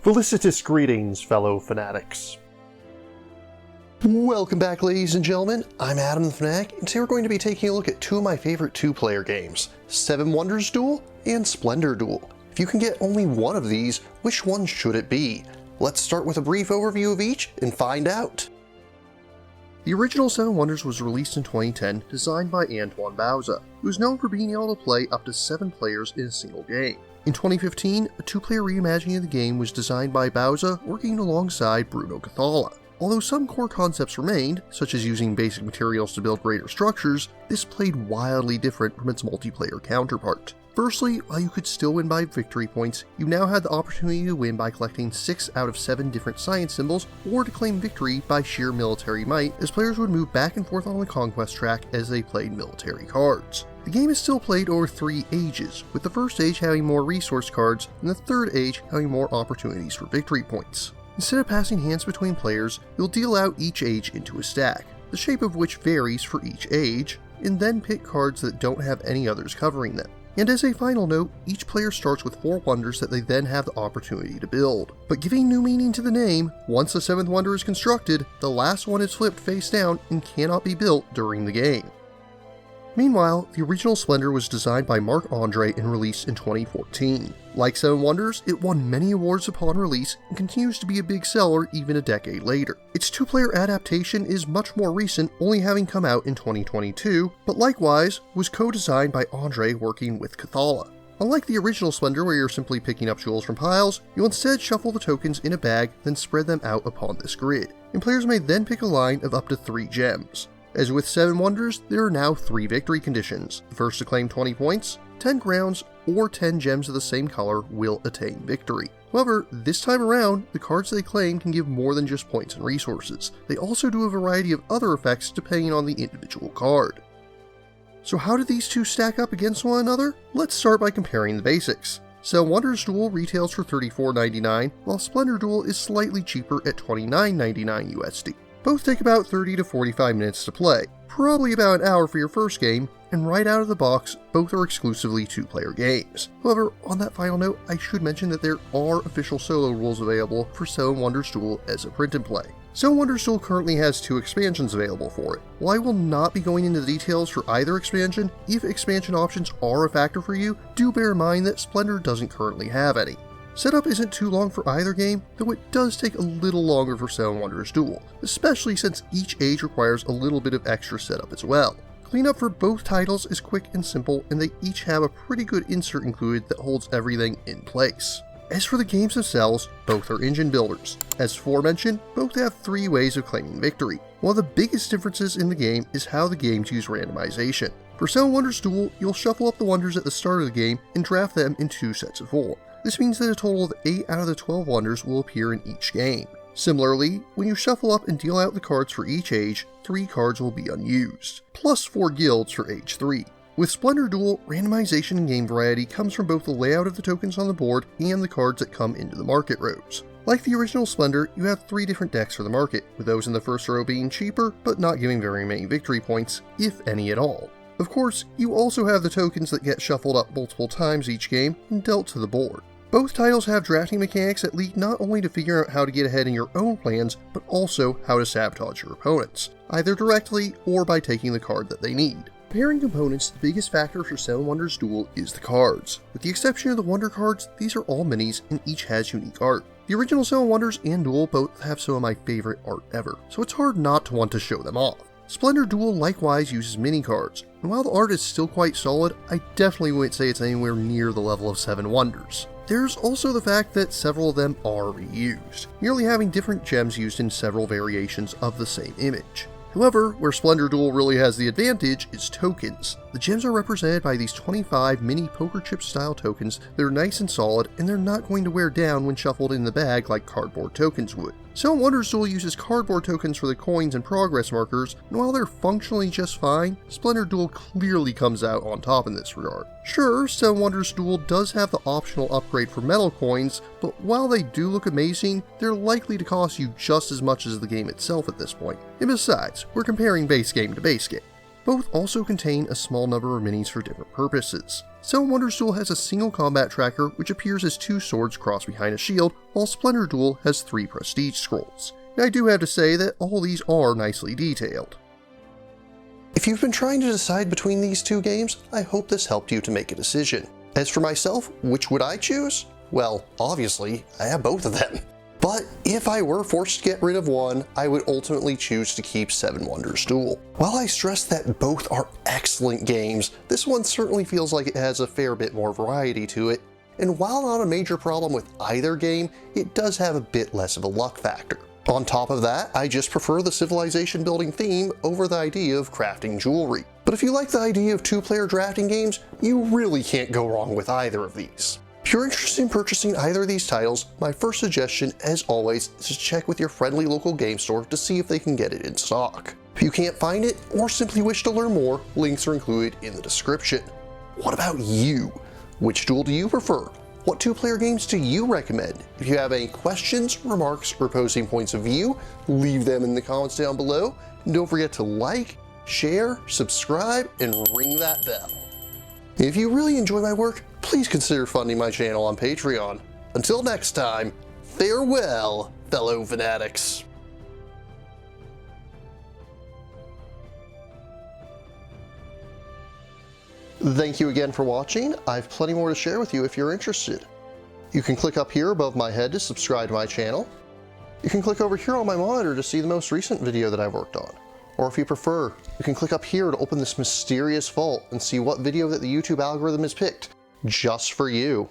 Felicitous greetings, fellow fanatics. Welcome back, ladies and gentlemen. I'm Adam the Fanatic, and today we're going to be taking a look at two of my favorite two-player games, Seven Wonders Duel and Splendor Duel. If you can get only one of these, which one should it be? Let's start with a brief overview of each and find out. The original Seven Wonders was released in 2010, designed by Antoine Bauza, who is known for being able to play up to 7 players in a single game. In 2015, a two-player reimagining of the game was designed by Bauza, working alongside Bruno Cathala. Although some core concepts remained, such as using basic materials to build greater structures, this played wildly different from its multiplayer counterpart. Firstly, while you could still win by victory points, you now had the opportunity to win by collecting 6 out of 7 different science symbols, or to claim victory by sheer military might, as players would move back and forth on the conquest track as they played military cards. The game is still played over 3 ages, with the first age having more resource cards, and the third age having more opportunities for victory points. Instead of passing hands between players, you'll deal out each age into a stack, the shape of which varies for each age, and then pick cards that don't have any others covering them. And as a final note, each player starts with 4 wonders that they then have the opportunity to build. But giving new meaning to the name, once the 7th wonder is constructed, the last one is flipped face down and cannot be built during the game. Meanwhile, the original Splendor was designed by Marc-Andre and released in 2014. Like Seven Wonders, it won many awards upon release and continues to be a big seller even a decade later. Its two-player adaptation is much more recent, only having come out in 2022, but likewise was co-designed by Andre working with Cathala. Unlike the original Splendor, where you're simply picking up jewels from piles, you'll instead shuffle the tokens in a bag, then spread them out upon this grid, and players may then pick a line of up to 3 gems. As with Seven Wonders, there are now 3 victory conditions. The first to claim 20 points, 10 crowns, or 10 gems of the same color will attain victory. However, this time around, the cards they claim can give more than just points and resources. They also do a variety of other effects depending on the individual card. So how do these two stack up against one another? Let's start by comparing the basics. Seven Wonders Duel retails for $34.99, while Splendor Duel is slightly cheaper at $29.99 USD. Both take about 30 to 45 minutes to play, probably about an hour for your first game, and right out of the box, both are exclusively 2-player games. However, on that final note, I should mention that there are official solo rules available for Seven Wonders Duel as a print and play. Seven Wonders Duel currently has 2 expansions available for it. While I will not be going into the details for either expansion, if expansion options are a factor for you, do bear in mind that Splendor doesn't currently have any. Setup isn't too long for either game, though it does take a little longer for Seven Wonders Duel, especially since each age requires a little bit of extra setup as well. Cleanup for both titles is quick and simple, and they each have a pretty good insert included that holds everything in place. As for the games themselves, both are engine builders. As aforementioned, both have 3 ways of claiming victory. One of the biggest differences in the game is how the games use randomization. For Seven Wonders Duel, you'll shuffle up the wonders at the start of the game and draft them in 2 sets of 4. This means that a total of 8 out of the 12 wonders will appear in each game. Similarly, when you shuffle up and deal out the cards for each age, 3 cards will be unused, plus 4 guilds for age 3. With Splendor Duel, randomization and game variety comes from both the layout of the tokens on the board and the cards that come into the market rows. Like the original Splendor, you have 3 different decks for the market, with those in the first row being cheaper, but not giving very many victory points, if any at all. Of course, you also have the tokens that get shuffled up multiple times each game and dealt to the board. Both titles have drafting mechanics that lead not only to figure out how to get ahead in your own plans, but also how to sabotage your opponents, either directly or by taking the card that they need. Pairing components, the biggest factor for Seven Wonders Duel is the cards. With the exception of the Wonder cards, these are all minis and each has unique art. The original Seven Wonders and Duel both have some of my favorite art ever, so it's hard not to want to show them off. Splendor Duel likewise uses mini cards, and while the art is still quite solid, I definitely wouldn't say it's anywhere near the level of Seven Wonders. There's also the fact that several of them are reused, merely having different gems used in several variations of the same image. However, where Splendor Duel really has the advantage is tokens. The gems are represented by these 25 mini poker chip style tokens that are nice and solid, and they're not going to wear down when shuffled in the bag like cardboard tokens would. Seven Wonders Duel uses cardboard tokens for the coins and progress markers, and while they're functionally just fine, Splendor Duel clearly comes out on top in this regard. Sure, Seven Wonders Duel does have the optional upgrade for metal coins, but while they do look amazing, they're likely to cost you just as much as the game itself at this point. And besides, we're comparing base game to base game. Both also contain a small number of minis for different purposes. Seven Wonders Duel has a single combat tracker which appears as 2 swords crossed behind a shield, while Splendor Duel has 3 prestige scrolls. And I do have to say that all these are nicely detailed. If you've been trying to decide between these 2 games, I hope this helped you to make a decision. As for myself, which would I choose? Well, obviously, I have both of them. But if I were forced to get rid of one, I would ultimately choose to keep Seven Wonders Duel. While I stress that both are excellent games, this one certainly feels like it has a fair bit more variety to it, and while not a major problem with either game, it does have a bit less of a luck factor. On top of that, I just prefer the civilization building theme over the idea of crafting jewelry. But if you like the idea of 2-player drafting games, you really can't go wrong with either of these. If you're interested in purchasing either of these titles, my first suggestion, as always, is to check with your friendly local game store to see if they can get it in stock. If you can't find it, or simply wish to learn more, links are included in the description. What about you? Which duel do you prefer? What 2-player games do you recommend? If you have any questions, remarks, or opposing points of view, leave them in the comments down below. And don't forget to like, share, subscribe, and ring that bell. If you really enjoy my work, please consider funding my channel on Patreon. Until next time, farewell, fellow fanatics. Thank you again for watching. I have plenty more to share with you if you're interested. You can click up here above my head to subscribe to my channel. You can click over here on my monitor to see the most recent video that I've worked on. Or if you prefer, you can click up here to open this mysterious vault and see what video that the YouTube algorithm has picked just for you.